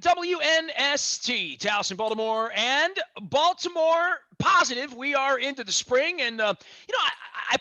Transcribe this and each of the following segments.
WNST, Towson, Baltimore, and Baltimore Positive. We are into the spring, and I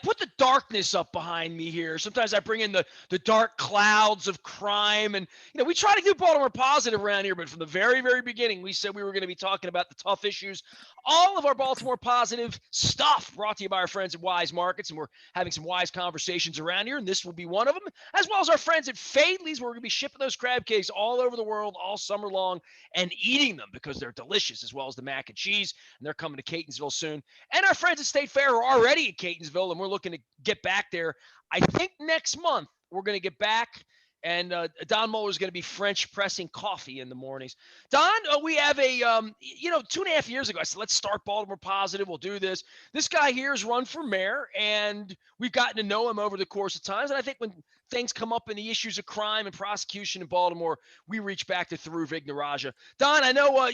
put the darkness up behind me here. Sometimes I bring in the dark clouds of crime, and we try to do Baltimore Positive around here. But from the very, very beginning, we said we were going to be talking about the tough issues. All of our Baltimore Positive stuff brought to you by our friends at Wise Markets, and we're having some wise conversations around here, and this will be one of them, as well as our friends at Fadley's, where we're going to be shipping those crab cakes all over the world all summer long and eating them because they're delicious, as well as the mac and cheese, and they're coming to Catonsville soon. And our friends at State Fair are already at Catonsville, and we're looking to get back there. I think next month we're going to get back, and Don Mueller is going to be French pressing coffee in the mornings. Don, we have a, 2.5 years ago, I said, let's start Baltimore Positive. We'll do this. This guy here has run for mayor, and we've gotten to know him over the course of times. And I think when things come up in the issues of crime and prosecution in Baltimore, we reach back to Thiru Vignarajah. Don, I know,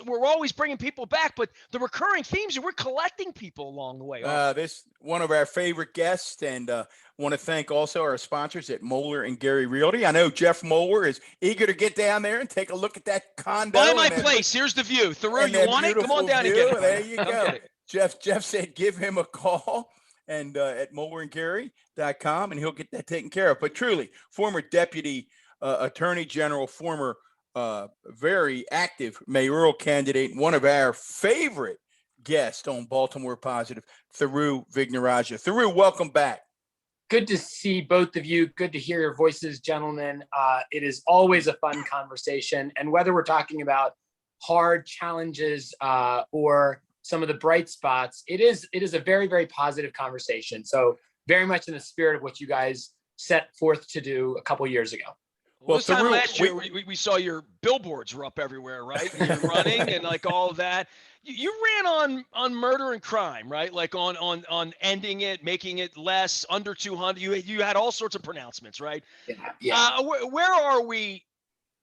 we're always bringing people back, but the recurring themes are we're collecting people along the way. This one of our favorite guests, and want to thank also our sponsors at Moeller and Gary Realty. I know Jeff Moeller is eager to get down there and take a look at that condo. By my place. Here's the view. Thiru, you want it? Come on down and get it. There you go. Jeff said give him a call and at MoellerandGary.com, and he'll get that taken care of. But truly, former deputy attorney general, former very active mayoral candidate, one of our favorite guests on Baltimore Positive, Thiru Vignarajah. Thiru, welcome back. Good to see both of you. Good to hear your voices, gentlemen. It is always a fun conversation. And whether we're talking about hard challenges or some of the bright spots, it is a very, very positive conversation. So very much in the spirit of what you guys set forth to do a couple years ago. Well, this time last year, we saw your billboards were up everywhere, right? You're running and like all of that. You ran on murder and crime, right? Like on ending it, making it less, under 200. You had all sorts of pronouncements, right? Yeah. Where are we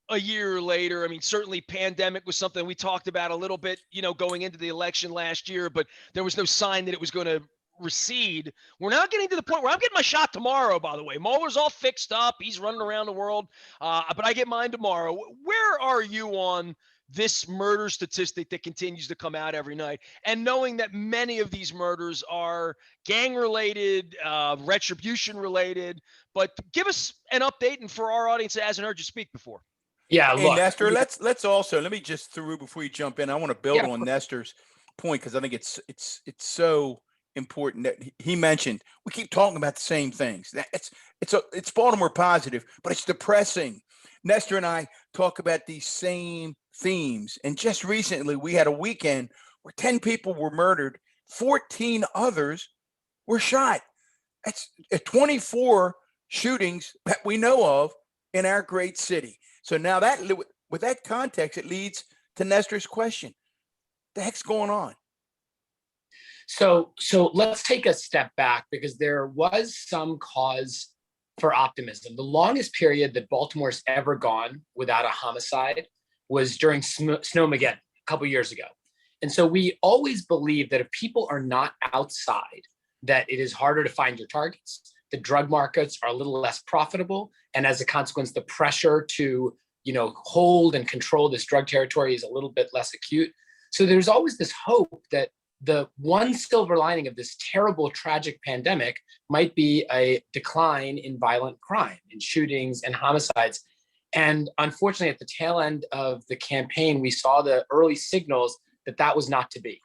a year later? I mean, certainly pandemic was something we talked about a little bit, going into the election last year, but there was no sign that it was going to recede. We're now getting to the point where I'm getting my shot tomorrow, by the way. Mueller's all fixed up. He's running around the world, but I get mine tomorrow. Where are you on this murder statistic that continues to come out every night, and knowing that many of these murders are gang-related, retribution-related? But give us an update, and for our audience that hasn't heard you speak before. Yeah, look, hey, Nestor, let's also, let me just, Thiru, before you jump in, I want to build on Nestor's point, because I think it's so important that he mentioned. We keep talking about the same things. It's Baltimore Positive, but it's depressing. Nestor and I talk about these same themes, and just recently we had a weekend where 10 people were murdered, 14 others were shot. That's 24 shootings that we know of in our great city. So now that, with that context, it leads to Nestor's question: the heck's going on? So let's take a step back, because there was some cause for optimism. The longest period that Baltimore's ever gone without a homicide was during Snowmageddon a couple years ago. And so we always believe that if people are not outside, that it is harder to find your targets. The drug markets are a little less profitable. And as a consequence, the pressure to, hold and control this drug territory is a little bit less acute. So there's always this hope that the one silver lining of this terrible, tragic pandemic might be a decline in violent crime, in shootings and homicides. And unfortunately, at the tail end of the campaign, we saw the early signals that that was not to be,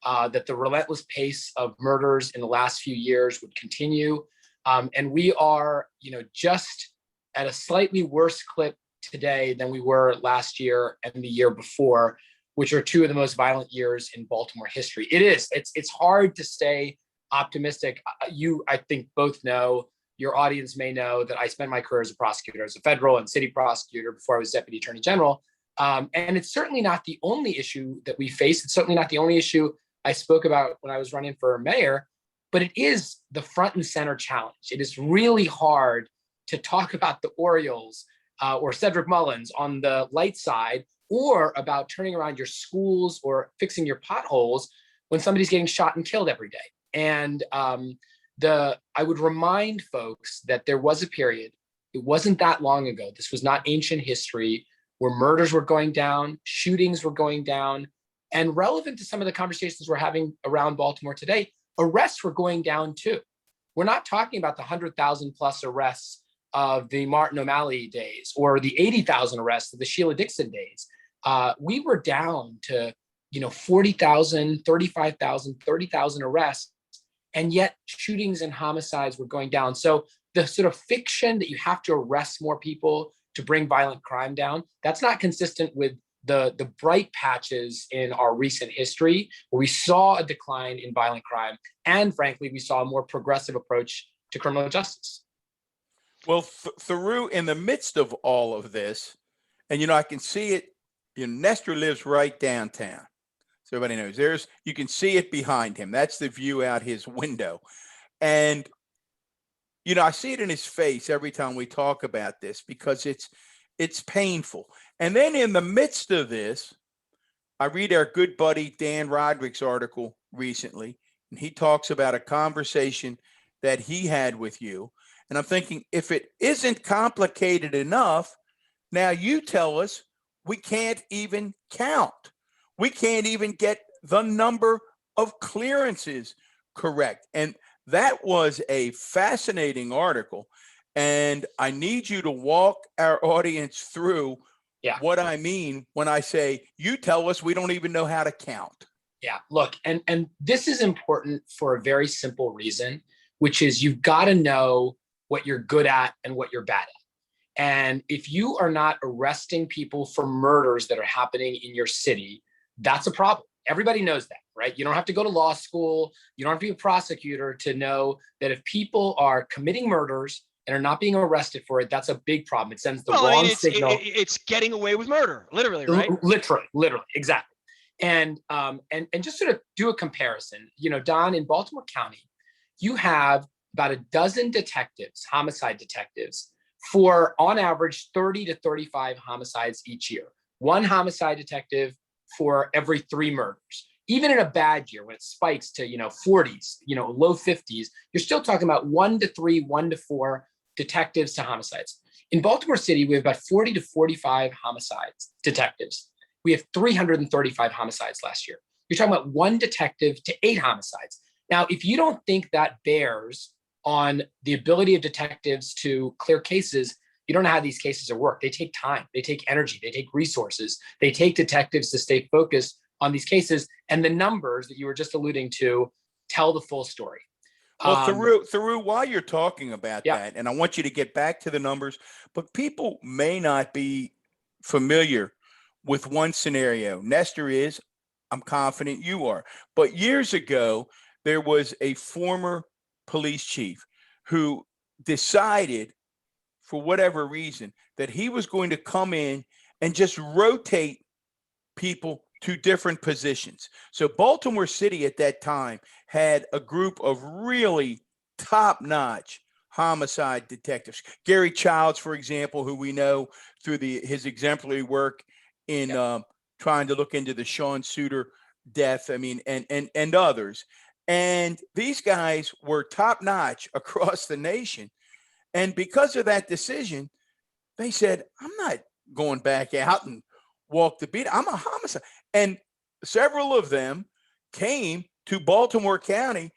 that the relentless pace of murders in the last few years would continue. And we are, just at a slightly worse clip today than we were last year and the year before, which are two of the most violent years in Baltimore history. It's hard to stay optimistic. You, I think, both know, your audience may know, that I spent my career as a prosecutor, as a federal and city prosecutor before I was deputy attorney general. And it's certainly not the only issue that we face. It's certainly not the only issue I spoke about when I was running for mayor, but it is the front and center challenge. It is really hard to talk about the Orioles or Cedric Mullins on the light side, or about turning around your schools or fixing your potholes when somebody's getting shot and killed every day. And I would remind folks that there was a period, it wasn't that long ago, this was not ancient history, where murders were going down, shootings were going down, and relevant to some of the conversations we're having around Baltimore today, arrests were going down too. We're not talking about the 100,000 plus arrests of the Martin O'Malley days or the 80,000 arrests of the Sheila Dixon days. We were down to 40,000, 35,000, 30,000 arrests, and yet shootings and homicides were going down. So the sort of fiction that you have to arrest more people to bring violent crime down, that's not consistent with the bright patches in our recent history where we saw a decline in violent crime. And frankly, we saw a more progressive approach to criminal justice. Well, Thiru, in the midst of all of this, and, I can see it, Nestor lives right downtown. So everybody knows you can see it behind him. That's the view out his window. And, I see it in his face every time we talk about this because it's painful. And then in the midst of this, I read our good buddy Dan Roderick's article recently, and he talks about a conversation that he had with you. And I'm thinking, if it isn't complicated enough, now you tell us we can't even count. We can't even get the number of clearances correct. And that was a fascinating article. And I need you to walk our audience through what I mean when I say, you tell us we don't even know how to count. Yeah, look, and this is important for a very simple reason, which is you've got to know what you're good at and what you're bad at. And if you are not arresting people for murders that are happening in your city, that's a problem. Everybody knows that, right? You don't have to go to law school. You don't have to be a prosecutor to know that if people are committing murders and are not being arrested for it, that's a big problem. It sends the wrong signal. It's getting away with murder, literally, right? Literally, exactly. And just sort of do a comparison. Don, in Baltimore County, you have about a dozen detectives, homicide detectives, for on average 30 to 35 homicides each year. One homicide detective for every 3 murders. Even in a bad year, when it spikes to 40s, low 50s, you're still talking about 1 to 3, 1 to 4 detectives to homicides. In Baltimore City, we have about 40 to 45 homicides detectives. We have 335 homicides last year. You're talking about 1 detective to 8 homicides. Now, if you don't think that bears on the ability of detectives to clear cases, you don't know how these cases are work. They take time, they take energy, they take resources, they take detectives to stay focused on these cases. And the numbers that you were just alluding to tell the full story. Well, Thiru, while you're talking about that, and I want you to get back to the numbers, but people may not be familiar with one scenario. Nestor is, I'm confident you are. But years ago, there was a former police chief who decided, for whatever reason, that he was going to come in and just rotate people to different positions. So Baltimore City at that time had a group of really top-notch homicide detectives. Gary Childs, for example, who we know through his exemplary work in trying to look into the Sean Suiter death, and others. And these guys were top-notch across the nation. And because of that decision, they said, I'm not going back out and walk the beat. I'm a homicide. And several of them came to Baltimore County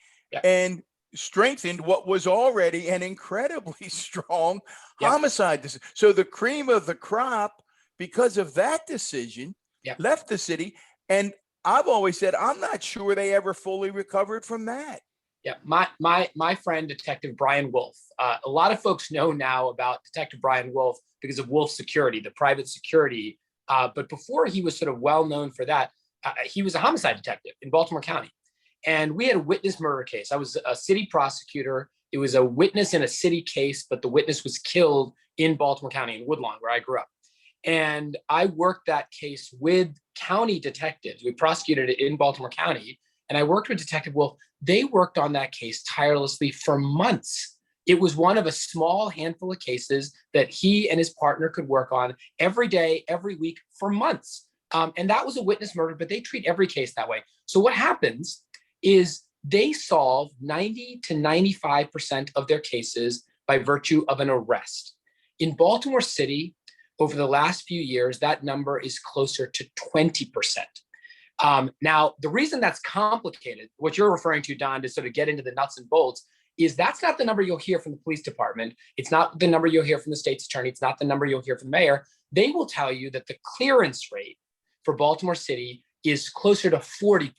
and strengthened what was already an incredibly strong homicide decision. So the cream of the crop, because of that decision, left the city. And I've always said, I'm not sure they ever fully recovered from that. Yeah, my friend, Detective Brian Wolf. A lot of folks know now about Detective Brian Wolf because of Wolf Security, the private security. But before he was sort of well known for that, he was a homicide detective in Baltimore County. And we had a witness murder case. I was a city prosecutor. It was a witness in a city case, but the witness was killed in Baltimore County, in Woodlawn, where I grew up. And I worked that case with county detectives. We prosecuted it in Baltimore County. And I worked with Detective Wolf. They worked on that case tirelessly for months. It was one of a small handful of cases that he and his partner could work on every day, every week for months. And that was a witness murder, but they treat every case that way. So what happens is they solve 90 to 95% of their cases by virtue of an arrest. In Baltimore City, over the last few years, that number is closer to 20%. Now, the reason that's complicated, what you're referring to, Don, to sort of get into the nuts and bolts, is that's not the number you'll hear from the police department. It's not the number you'll hear from the state's attorney. It's not the number you'll hear from the mayor. They will tell you that the clearance rate for Baltimore City is closer to 40%.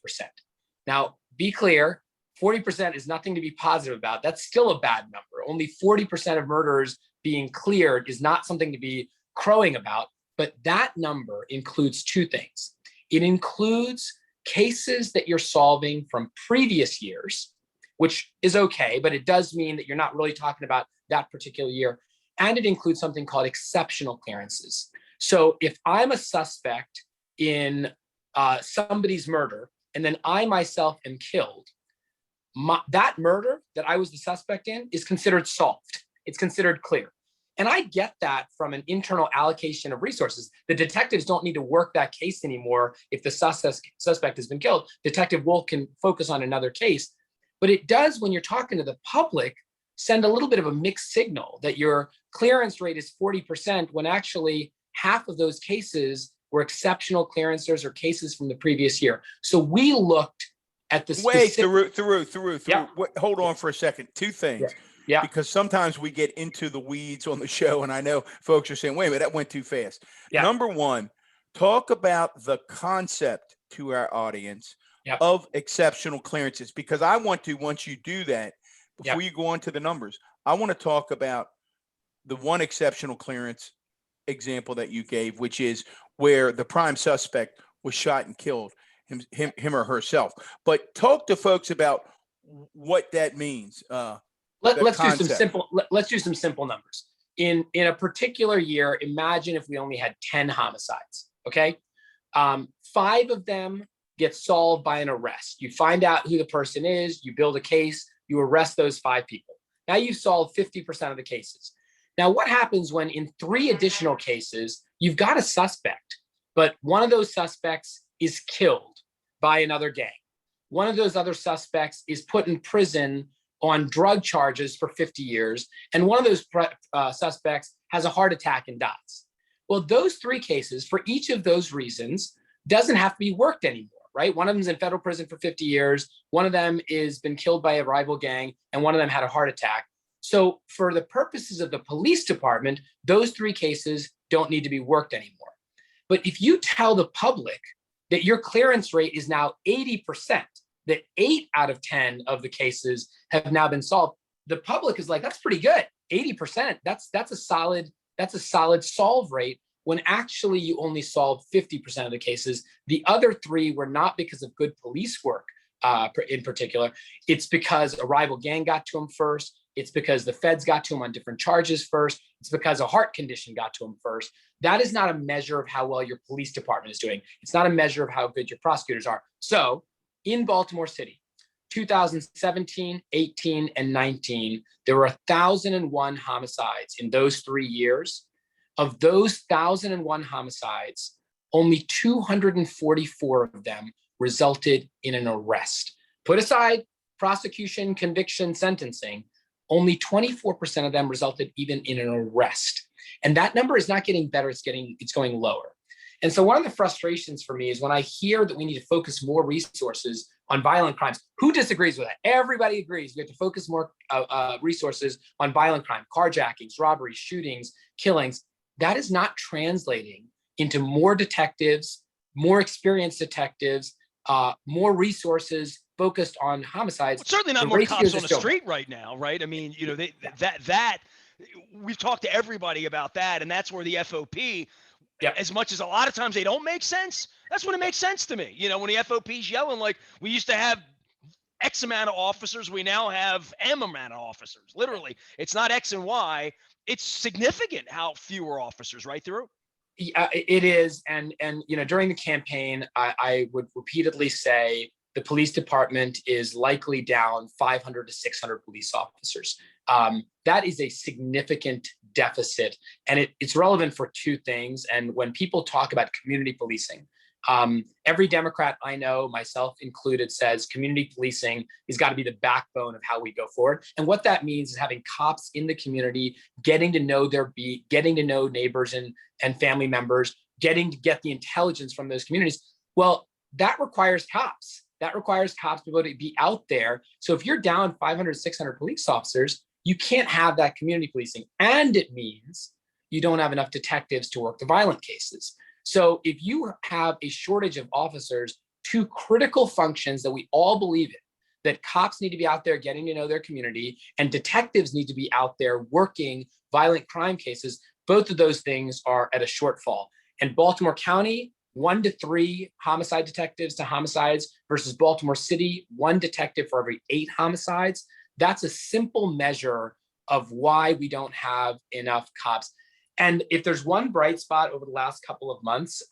Now, be clear, 40% is nothing to be positive about. That's still a bad number. Only 40% of murderers being cleared is not something to be crowing about. But that number includes two things. It includes cases that you're solving from previous years, which is okay, but it does mean that you're not really talking about that particular year. And it includes something called exceptional clearances. So if I'm a suspect in somebody's murder, and then I myself am killed, that murder that I was the suspect in is considered solved. It's considered clear. And I get that from an internal allocation of resources. The detectives don't need to work that case anymore. If the suspect has been killed, Detective Wolf can focus on another case. But it does, when you're talking to the public, send a little bit of a mixed signal that your clearance rate is 40% when actually half of those cases were exceptional clearances or cases from the previous year. So we looked at the specific... Thiru. Yeah. Hold on for a second. Two things. Yeah. Because sometimes we get into the weeds on the show, and I know folks are saying, wait a minute, that went too fast. Yeah. Number one, talk about the concept to our audience of exceptional clearances, because I want to, once you do that, before you go on to the numbers, I want to talk about the one exceptional clearance example that you gave, which is where the prime suspect was shot and killed, him or herself. But talk to folks about what that means. Let's do some simple numbers. In a particular year, imagine if we only had 10 homicides. Okay, 5 of them get solved by an arrest. You find out who the person is, you build a case, you arrest those 5 people. Now you've solved 50% of the cases. Now, what happens when in 3 additional cases, you've got a suspect, but one of those suspects is killed by another gang? One of those other suspects is put in prison on drug charges for 50 years, and one of those suspects has a heart attack and dies. Well, those 3 cases, for each of those reasons, doesn't have to be worked anymore, right? One of them is in federal prison for 50 years, one of them is been killed by a rival gang, and one of them had a heart attack. So for the purposes of the police department, those 3 cases don't need to be worked anymore. But if you tell the public that your clearance rate is now 80%, that 8 out of 10 of the cases have now been solved, the public is like, that's pretty good. 80%, that's a solid solve rate, when actually you only solved 50% of the cases. The other 3 were not because of good police work in particular. It's because a rival gang got to them first. It's because the feds got to him on different charges first. It's because a heart condition got to him first. That is not a measure of how well your police department is doing. It's not a measure of how good your prosecutors are. So in Baltimore City, 2017, 18, and 19, there were 1,001 homicides in those 3 years. Of those 1,001 homicides, only 244 of them resulted in an arrest. Put aside prosecution, conviction, sentencing, only 24% of them resulted even in an arrest. And that number is not getting better, it's going lower. And so one of the frustrations for me is when I hear that we need to focus more resources on violent crimes. Who disagrees with that? Everybody agrees. We have to focus more resources on violent crime, carjackings, robberies, shootings, killings. That is not translating into more detectives, more experienced detectives, more resources focused on homicides. Well, certainly not more cops on the street right now, right? I mean, you know, that we've talked to everybody about that, and that's where the FOP, as much as a lot of times they don't make sense, that's when it makes sense to me. You know, when the FOP's yelling like, we used to have X amount of officers, we now have M amount of officers. Literally, it's not X and Y. It's significant how fewer officers, right, Thiru? It is, and you know, during the campaign, I would repeatedly say the police department is likely down 500 to 600 police officers. That is a significant deficit, and it's relevant for 2 things. And when people talk about community policing, Every Democrat I know, myself included, says community policing has got to be the backbone of how we go forward. And what that means is having cops in the community, getting to know their beat, getting to know neighbors and family members, getting to get the intelligence from those communities. Well, that requires cops. That requires cops to be out there. So if you're down 500, 600 police officers, you can't have that community policing. And it means you don't have enough detectives to work the violent cases. So if you have a shortage of officers, two critical functions that we all believe in, that cops need to be out there getting to know their community and detectives need to be out there working violent crime cases, both of those things are at a shortfall. And Baltimore County, 1 to 3 homicide detectives to homicides versus Baltimore City, 1 detective for every 8 homicides. That's a simple measure of why we don't have enough cops. And if there's one bright spot over the last couple of months,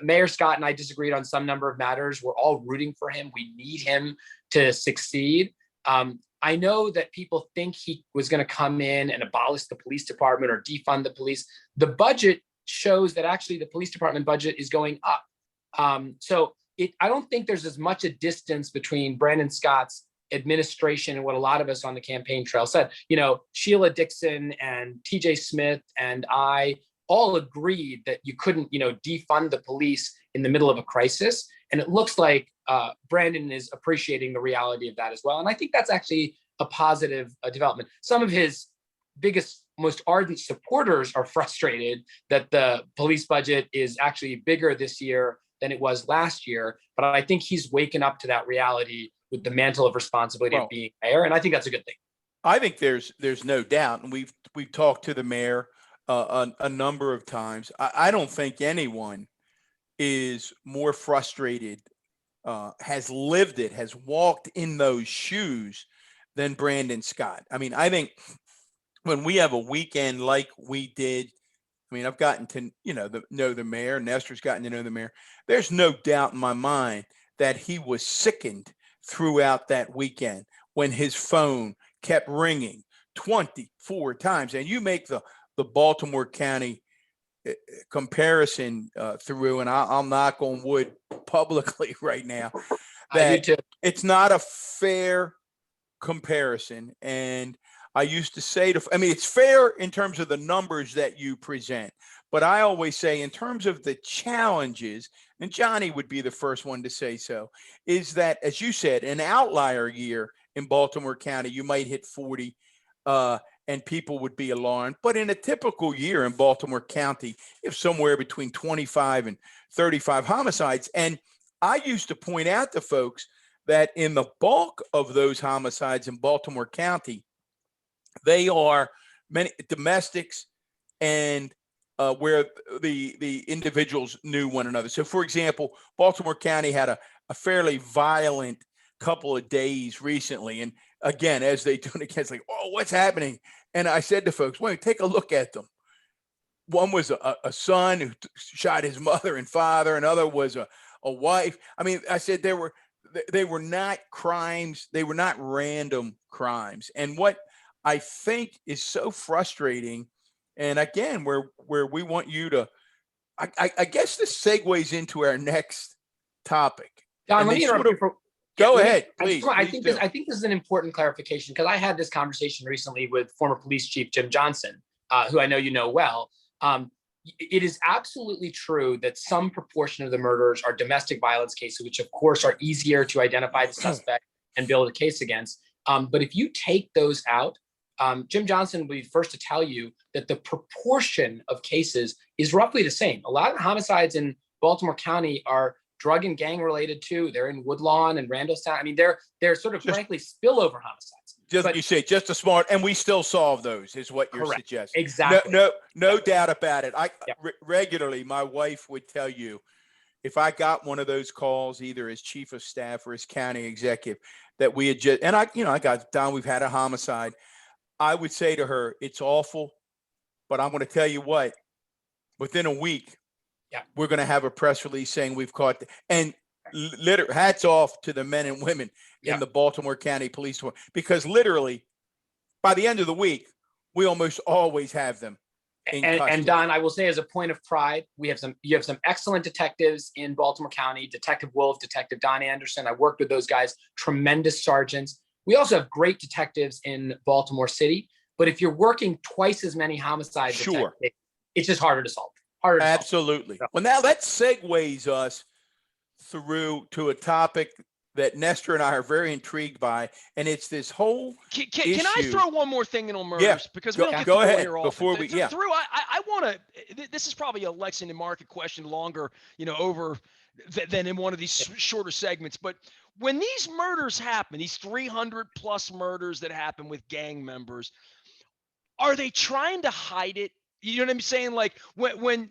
Mayor Scott and I disagreed on some number of matters. We're all rooting for him. We need him to succeed. I know that people think he was going to come in and abolish the police department or defund the police. The budget shows that actually the police department budget is going up. I don't think there's as much a distance between Brandon Scott's administration and what a lot of us on the campaign trail said. Sheila Dixon and TJ Smith and I all agreed that you couldn't, defund the police in the middle of a crisis. And it looks like Brandon is appreciating the reality of that as well. And I think that's actually a positive development. Some of his biggest, most ardent supporters are frustrated that the police budget is actually bigger this year than it was last year. But I think he's waken up to that reality with the mantle of responsibility of being mayor. And I think that's a good thing. I think there's no doubt. And we've talked to the mayor a number of times. I don't think anyone is more frustrated, has lived it, has walked in those shoes than Brandon Scott. I mean, I think when we have a weekend like we did, I've gotten to, know the mayor, Nestor's gotten to know the mayor. There's no doubt in my mind that he was sickened throughout that weekend when his phone kept ringing 24 times. And you make the Baltimore County comparison through, and I'll knock on wood publicly right now, that it's not a fair comparison. And I used to say it's fair in terms of the numbers that you present, but I always say in terms of the challenges, and Johnny would be the first one to say so, is that, as you said, an outlier year in Baltimore County, you might hit 40 and people would be alarmed. But in a typical year in Baltimore County, you have somewhere between 25 and 35 homicides. And I used to point out to folks that in the bulk of those homicides in Baltimore County, they are many domestics and where the individuals knew one another. So, for example, Baltimore County had a fairly violent couple of days recently. And again, as they do it, it's like, oh, what's happening? And I said to folks, wait, take a look at them. One was a son who shot his mother and father. Another was a wife. I said they were not crimes. They were not random crimes. And what I think is so frustrating, and again, where we want you to, I guess this segues into our next topic. John, let me interrupt you. Go ahead, please. I think this is an important clarification, because I had this conversation recently with former police chief Jim Johnson, who I know you know well. It is absolutely true that some proportion of the murders are domestic violence cases, which of course are easier to identify the suspect and build a case against. But if you take those out, Jim Johnson will be first to tell you that the proportion of cases is roughly the same. A lot of the homicides in Baltimore County are drug and gang related too. They're in Woodlawn and Randallstown. They're sort of frankly spillover homicides. Just a smart, and we still solve those, is what you're suggesting. Exactly. No doubt about it. Regularly, my wife would tell you, if I got one of those calls, either as chief of staff or as county executive, that we had just, and I got down, we've had a homicide, I would say to her, it's awful, but I'm going to tell you what, within a week, we're going to have a press release saying we've caught, and hats off to the men and women in the Baltimore County Police Department, because literally by the end of the week, we almost always have them in And custody. Don, I will say, as a point of pride, you have some excellent detectives in Baltimore County, Detective Wolf, Detective Don Anderson. I worked with those guys, tremendous sergeants. We also have great detectives in Baltimore City. But if you're working twice as many homicide Sure. detectives, it's just harder to solve. Harder to solve. Absolutely. Well, now that segues us through to a topic that Nestor and I are very intrigued by, and it's this whole Can issue. I throw one more thing in on murders? Yeah, Because we don't get go to go ahead here often. before we. Yeah. Thiru, I want to. This is probably a Lexington market question, longer, over than in one of these shorter segments. But when these murders happen, these 300 plus murders that happen with gang members, are they trying to hide it? You know what I'm saying? Like when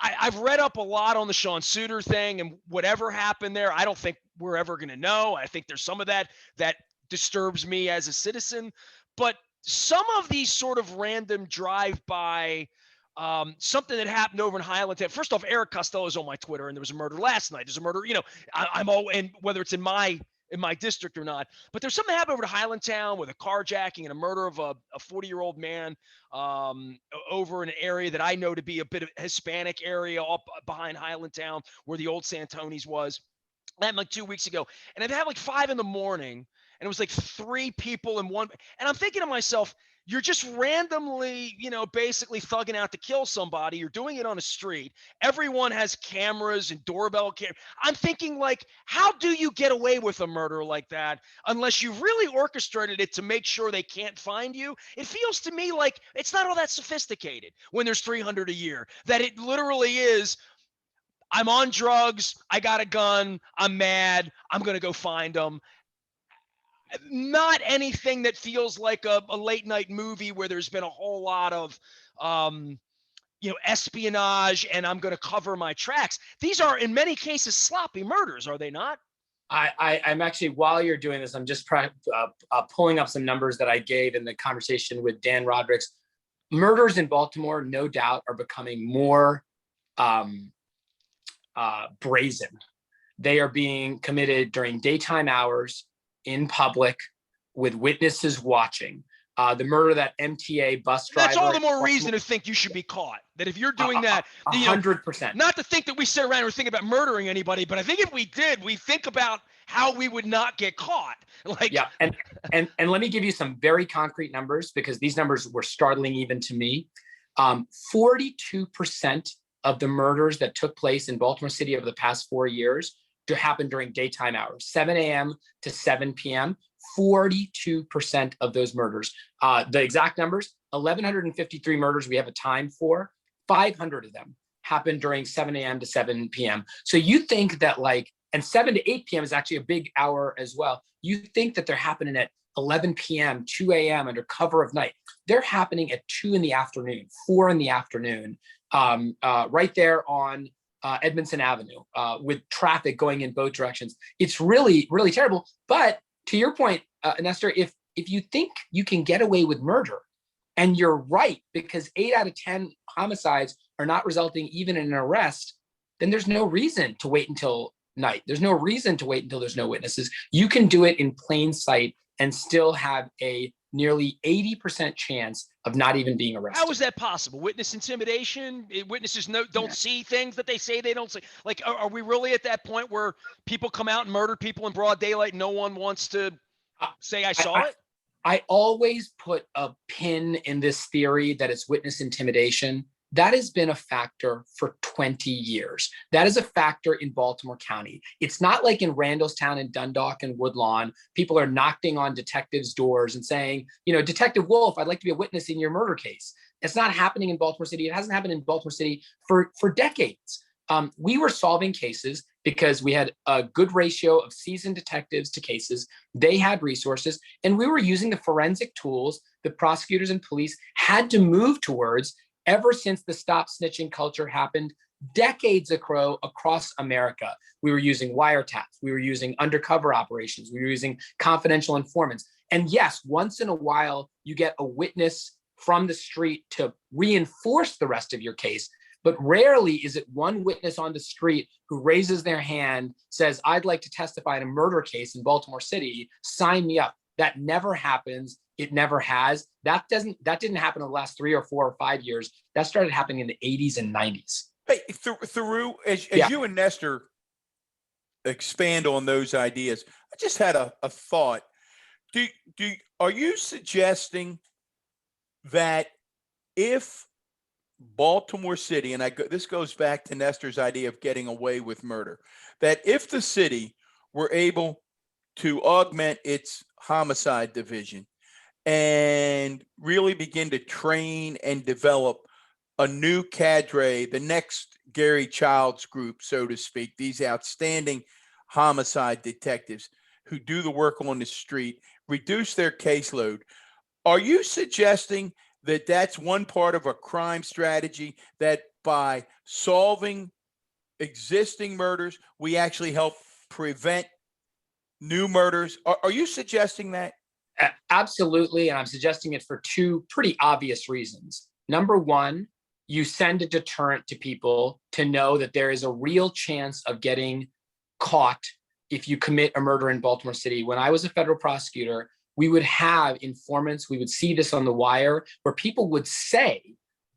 I've read up a lot on the Sean Suiter thing, and whatever happened there, I don't think we're ever going to know. I think there's some of that disturbs me as a citizen, but some of these sort of random drive-by, something that happened over in Highlandtown. First off, Eric Costello is on my Twitter, and there was a murder last night. There's a murder, I'm all, and whether it's in my district or not, but there's something that happened over to Highlandtown with a carjacking and a murder of a 40-year-old man over in an area that I know to be a bit of a Hispanic area up behind Highlandtown where the old Santoni's was. That happened like 2 weeks ago. And it had like 5 a.m. and it was like 3 people in one. And I'm thinking to myself, you're just randomly, basically thugging out to kill somebody. You're doing it on a street. Everyone has cameras and doorbell cameras. I'm thinking, like, how do you get away with a murder like that unless you really orchestrated it to make sure they can't find you? It feels to me like it's not all that sophisticated when there's 300 a year, that it literally is, I'm on drugs, I got a gun, I'm mad, I'm going to go find them. Not anything that feels like a late night movie where there's been a whole lot of, espionage and I'm going to cover my tracks. These are, in many cases, sloppy murders, are they not? I'm actually, while you're doing this, I'm just pulling up some numbers that I gave in the conversation with Dan Rodricks. Murders in Baltimore, no doubt, are becoming more brazen. They are being committed during daytime hours, in public, with witnesses watching. The murder of that MTA bus driver. That's all the more reason to think you should be caught. That if you're doing that, 100%. Not to think that we sit around and think about murdering anybody, but I think if we did, we think about how we would not get caught. And let me give you some very concrete numbers, because these numbers were startling even to me. 42% of the murders that took place in Baltimore City over the past 4 years to happen during daytime hours, 7 a.m. to 7 p.m. 42% of those murders. The exact numbers: 1,153 murders we have a time for. 500 of them happen during 7 a.m. to 7 p.m. So you think that and 7 to 8 p.m. is actually a big hour as well. You think that they're happening at 11 p.m., 2 a.m. under cover of night. They're happening at 2 in the afternoon, 4 in the afternoon, right there on Edmondson Avenue, with traffic going in both directions. It's really, really terrible. But to your point, Nestor, if you think you can get away with murder, and you're right, because 8 out of 10 homicides are not resulting even in an arrest, then there's no reason to wait until night. There's no reason to wait until there's no witnesses. You can do it in plain sight and still have a nearly 80% chance of not even being arrested. How is that possible? Witness intimidation? Witnesses don't see things that they say they don't see. Like, are we really at that point where people come out and murder people in broad daylight and no one wants to say I saw it? I always put a pin in this theory that it's witness intimidation. That has been a factor for 20 years. That is a factor in Baltimore County. It's not like in Randallstown and Dundalk and Woodlawn, people are knocking on detectives' doors and saying, Detective Wolf, I'd like to be a witness in your murder case. It's not happening in Baltimore City. It hasn't happened in Baltimore City for decades. We were solving cases because we had a good ratio of seasoned detectives to cases. They had resources, and we were using the forensic tools that prosecutors and police had to move towards ever since the stop snitching culture happened decades ago across America. We were using wiretaps. We were using undercover operations. We were using confidential informants. And yes, once in a while, you get a witness from the street to reinforce the rest of your case. But rarely is it one witness on the street who raises their hand, says, I'd like to testify in a murder case in Baltimore City, sign me up. That never happens. It never has. That didn't happen in the last 3 or 4 or 5 years. That started happening in the 80s and 90s. Hey, Thiru, as you and Nestor expand on those ideas, I just had a thought. Are you suggesting that if Baltimore City, and this goes back to Nestor's idea of getting away with murder, that if the city were able to augment its homicide division and really begin to train and develop a new cadre, the next Gary Childs group, so to speak, these outstanding homicide detectives who do the work on the street, reduce their caseload, are you suggesting that that's one part of a crime strategy, that by solving existing murders, we actually help prevent new murders? Are you suggesting that? Absolutely. And I'm suggesting it for 2 pretty obvious reasons. Number one, you send a deterrent to people to know that there is a real chance of getting caught if you commit a murder in Baltimore City. When I was a federal prosecutor, we would have informants, we would see this on the wire, where people would say,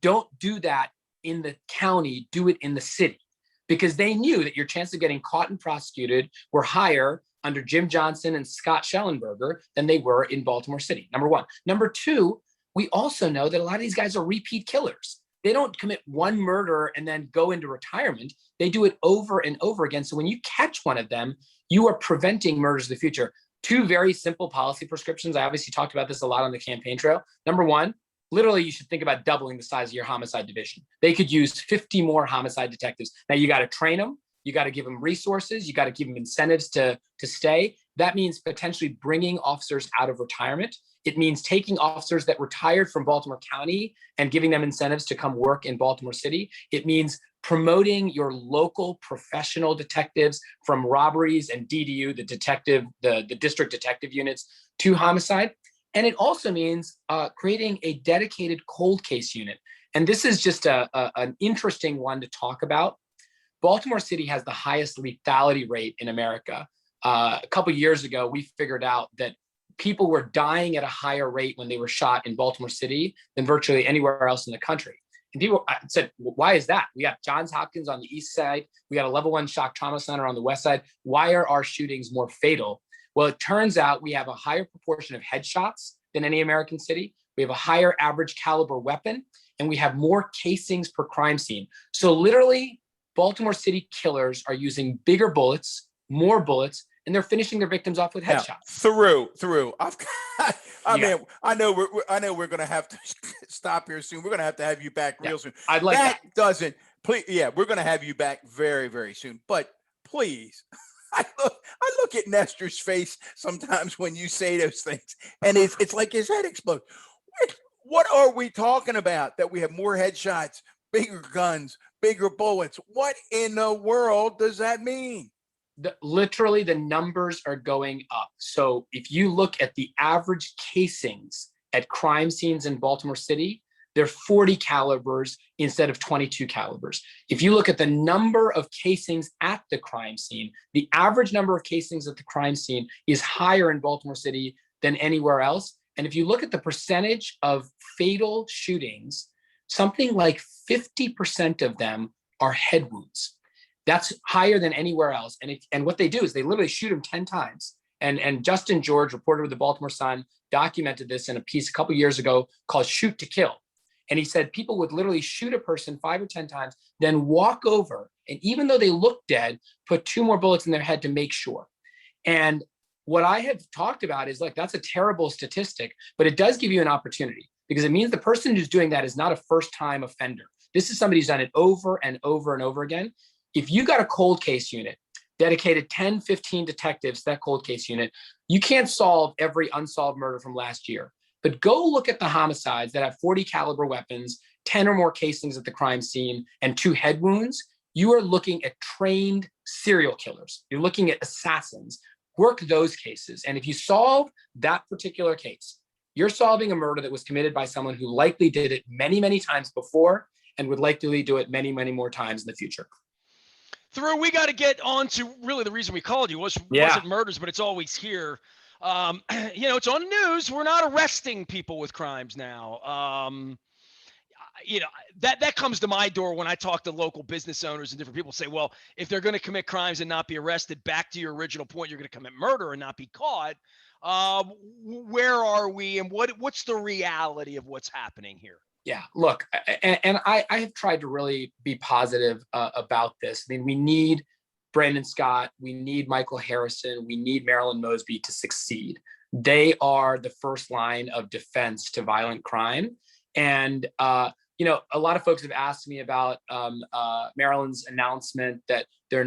don't do that in the county, do it in the city. Because they knew that your chance of getting caught and prosecuted were higher under Jim Johnson and Scott Schellenberger than they were in Baltimore City, number one. Number two, we also know that a lot of these guys are repeat killers. They don't commit one murder and then go into retirement. They do it over and over again. So when you catch one of them, you are preventing murders in the future. 2 very simple policy prescriptions. I obviously talked about this a lot on the campaign trail. Number one, literally, you should think about doubling the size of your homicide division. They could use 50 more homicide detectives. Now, you got to train them. You got to give them resources. You got to give them incentives to stay. That means potentially bringing officers out of retirement. It means taking officers that retired from Baltimore County and giving them incentives to come work in Baltimore City. It means promoting your local professional detectives from robberies and DDU, the district detective units, to homicide. And it also means creating a dedicated cold case unit. And this is just an interesting one to talk about. Baltimore City has the highest lethality rate in America. A couple of years ago, we figured out that people were dying at a higher rate when they were shot in Baltimore City than virtually anywhere else in the country. And people said, why is that? We got Johns Hopkins on the east side. We got a level 1 shock trauma center on the west side. Why are our shootings more fatal? Well, it turns out we have a higher proportion of headshots than any American city. We have a higher average caliber weapon, and we have more casings per crime scene. So literally, Baltimore City killers are using bigger bullets, more bullets, and they're finishing their victims off with headshots. Through. I know we're going to have to stop here soon. We're going to have you back real soon. I'd like that. Please, we're going to have you back very, very soon. But please, I look at Nestor's face sometimes when you say those things, and it's like his head explodes. What are we talking about? That we have more headshots, bigger guns, bigger bullets? What in the world does that mean? Literally, the numbers are going up. So if you look at the average casings at crime scenes in Baltimore City, they're 40 calibers instead of 22 calibers. If you look at the number of casings at the crime scene, the average number of casings at the crime scene is higher in Baltimore City than anywhere else. And if you look at the percentage of fatal shootings, something like 50% of them are head wounds. That's higher than anywhere else. And what they do is they literally shoot them 10 times. And Justin George, reporter with the Baltimore Sun, documented this in a piece a couple of years ago called Shoot to Kill. And he said people would literally shoot a person 5 or 10 times, then walk over, and even though they look dead, put 2 more bullets in their head to make sure. And what I have talked about is, like, that's a terrible statistic, but it does give you an opportunity, because it means the person who's doing that is not a first-time offender. This is somebody who's done it over and over and over again. If you got a cold case unit, dedicated 10, 15 detectives, that cold case unit, you can't solve every unsolved murder from last year. But go look at the homicides that have 40 caliber weapons, 10 or more casings at the crime scene, and 2 head wounds. You are looking at trained serial killers. You're looking at assassins. Work those cases. And if you solve that particular case, you're solving a murder that was committed by someone who likely did it many, many times before and would likely do it many, many more times in the future. Thiru, we got to get on to really the reason we called you wasn't murders, but it's always here. It's on the news. We're not arresting people with crimes now. That comes to my door when I talk to local business owners and different people say, well, if they're going to commit crimes and not be arrested, back to your original point, you're going to commit murder and not be caught. Where are we, and what's the reality of what's happening here? Yeah, look, and I have tried to really be positive about this. I mean, we need Brandon Scott, we need Michael Harrison, we need Marilyn Mosby to succeed. They are the first line of defense to violent crime. And a lot of folks have asked me about Maryland's announcement that they're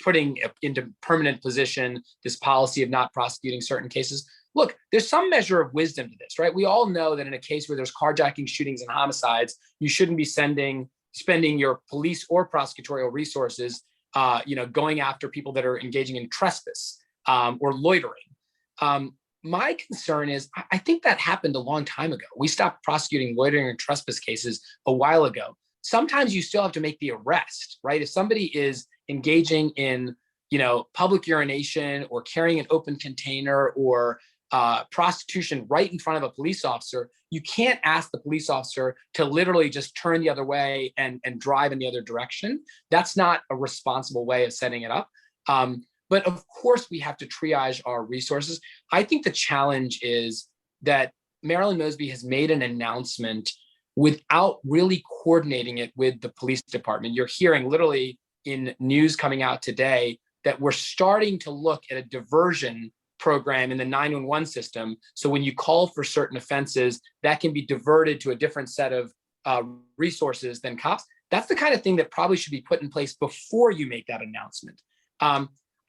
putting into permanent position this policy of not prosecuting certain cases. Look, there's some measure of wisdom to this, right? We all know that in a case where there's carjacking, shootings, and homicides, you shouldn't be spending your police or prosecutorial resources, going after people that are engaging in trespass or loitering. My concern is, I think that happened a long time ago. We stopped prosecuting loitering and trespass cases a while ago. Sometimes you still have to make the arrest, right? If somebody is engaging in, public urination or carrying an open container or prostitution right in front of a police officer, you can't ask the police officer to literally just turn the other way and drive in the other direction. That's not a responsible way of setting it up. But of course, we have to triage our resources. I think the challenge is that Marilyn Mosby has made an announcement without really coordinating it with the police department. You're hearing literally in news coming out today that we're starting to look at a diversion program in the 911 system. So when you call for certain offenses, that can be diverted to a different set of resources than cops. That's the kind of thing that probably should be put in place before you make that announcement.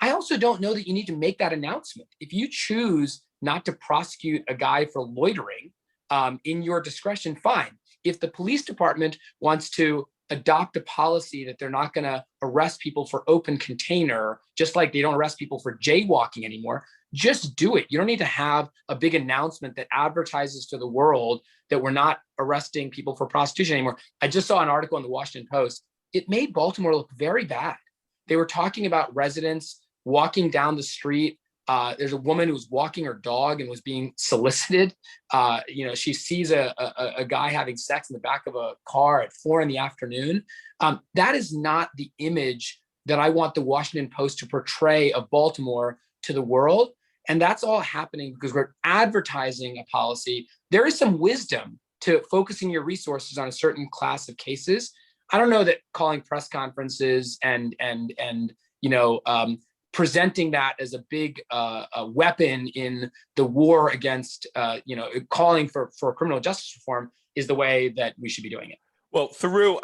I also don't know that you need to make that announcement. If you choose not to prosecute a guy for loitering in your discretion, fine. If the police department wants to adopt a policy that they're not going to arrest people for open container, just like they don't arrest people for jaywalking anymore, just do it. You don't need to have a big announcement that advertises to the world that we're not arresting people for prostitution anymore. I just saw an article in the Washington Post. It made Baltimore look very bad. They were talking about residents walking down the street. There's a woman who was walking her dog and was being solicited. She sees a guy having sex in the back of a car at 4 p.m. That is not the image that I want the Washington Post to portray of Baltimore to the world. And that's all happening because we're advertising a policy. There is some wisdom to focusing your resources on a certain class of cases. I don't know that calling press conferences and presenting that as a big weapon in the war against, calling for criminal justice reform is the way that we should be doing it. Well, Thiru,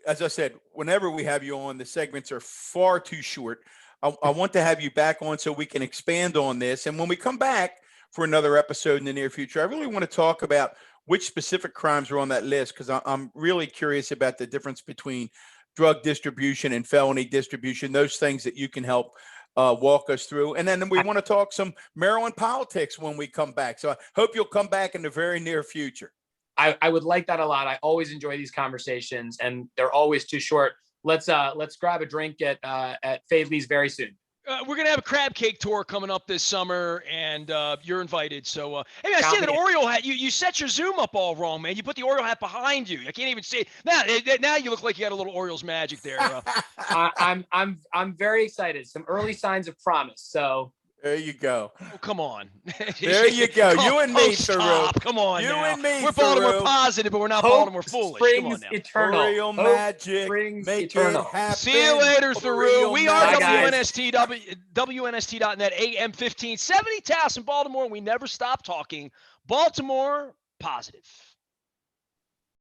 as I said, whenever we have you on, the segments are far too short. I want to have you back on so we can expand on this. And when we come back for another episode in the near future, I really want to talk about which specific crimes are on that list, because I'm really curious about the difference between drug distribution and felony distribution, those things that you can help walk us through. And then we want to talk some Maryland politics when we come back. So I hope you'll come back in the very near future. I would like that a lot. I always enjoy these conversations, and they're always too short. Let's grab a drink at Fade Lee's very soon. We're going to have a crab cake tour coming up this summer, and you're invited. So, hey, I see that Oriole hat. You set your Zoom up all wrong, man. You put the Oriole hat behind you. I can't even see it. Now you look like you got a little Orioles magic there. I'm very excited. Some early signs of promise. So there you go. Oh, come on. There you go. You and me, Thiru. Come on, you now. and me. We're Baltimore positive, but we're not Baltimore foolish. Come on now. Eternal. Oriole magic. Make eternal. it happen. See you later, Thiru. We are magic. WNST.net, AM 1570, Taos in Baltimore. We never stop talking Baltimore positive.